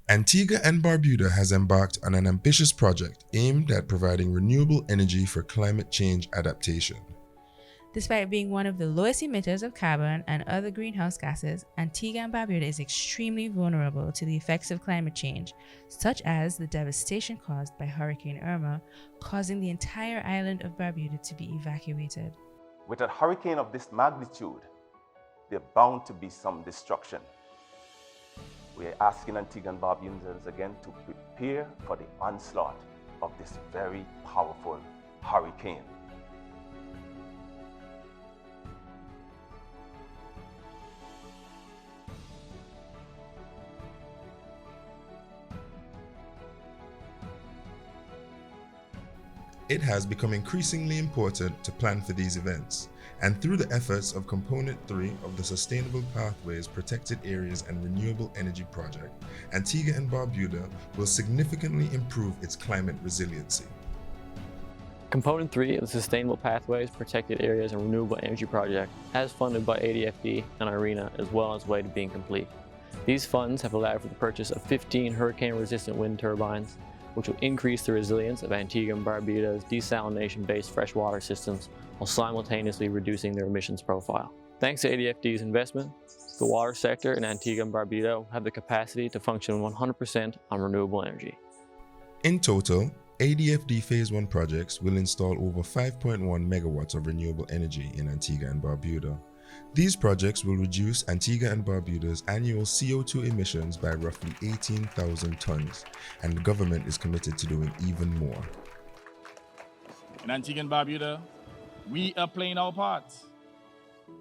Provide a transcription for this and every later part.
Antigua and Barbuda has embarked on an ambitious project aimed at providing renewable energy for climate change adaptation. Despite being one of the lowest emitters of carbon and other greenhouse gases, Antigua and Barbuda is extremely vulnerable to the effects of climate change, such as the devastation caused by Hurricane Irma, causing the entire island of Barbuda to be evacuated. With a hurricane of this magnitude, there's bound to be some destruction. We are asking Antigua and Barbudans again to prepare for the onslaught of this very powerful hurricane. It has become increasingly important to plan for these events, and through the efforts of Component 3 of the Sustainable Pathways Protected Areas and Renewable Energy Project, Antigua and Barbuda will significantly improve its climate resiliency. Component 3 of the Sustainable Pathways Protected Areas and Renewable Energy Project, as funded by ADFD and IRENA, is well on its way to being complete. These funds have allowed for the purchase of 15 hurricane-resistant wind turbines, which will increase the resilience of Antigua and Barbuda's desalination-based freshwater systems while simultaneously reducing their emissions profile. Thanks to ADFD's investment, the water sector in Antigua and Barbuda will have the capacity to function 100% on renewable energy. In total, ADFD Phase 1 projects will install over 5.1 megawatts of renewable energy in Antigua and Barbuda. These projects will reduce Antigua and Barbuda's annual CO2 emissions by roughly 18,000 tons, and the government is committed to doing even more. In Antigua and Barbuda, we are playing our part.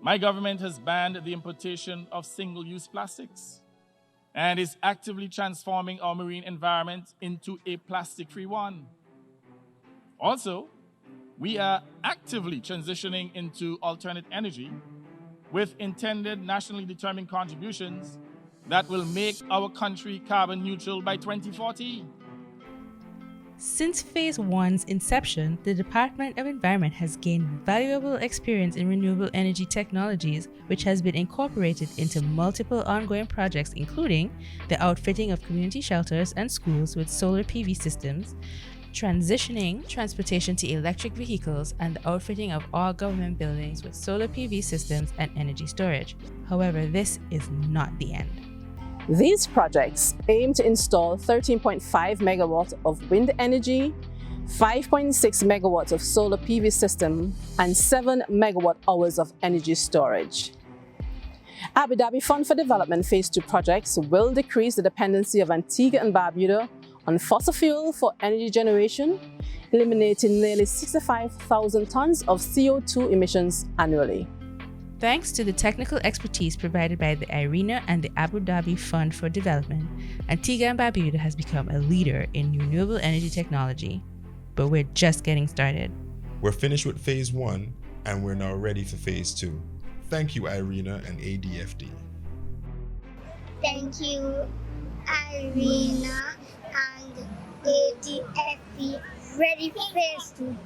My government has banned the importation of single-use plastics and is actively transforming our marine environment into a plastic-free one. Also, we are actively transitioning into alternate energy with intended nationally determined contributions that will make our country carbon neutral by 2040. Since Phase 1's inception, the Department of Environment has gained valuable experience in renewable energy technologies, which has been incorporated into multiple ongoing projects, including the outfitting of community shelters and schools with solar PV systems, transitioning transportation to electric vehicles, and the outfitting of all government buildings with solar PV systems and energy storage. However, this is not the end. These projects aim to install 13.5 megawatts of wind energy, 5.6 megawatts of solar PV system, and 7 megawatt hours of energy storage. Abu Dhabi Fund for Development Phase 2 projects will decrease the dependency of Antigua and Barbuda on fossil fuel for energy generation, eliminating nearly 65,000 tons of CO2 emissions annually. Thanks to the technical expertise provided by the IRENA and the Abu Dhabi Fund for Development, Antigua and Barbuda has become a leader in renewable energy technology. But we're just getting started. We're finished with Phase 1, and we're now ready for Phase 2. Thank you, IRENA and ADFD. Thank you, IRENA and ADFD. Ready for Phase 2.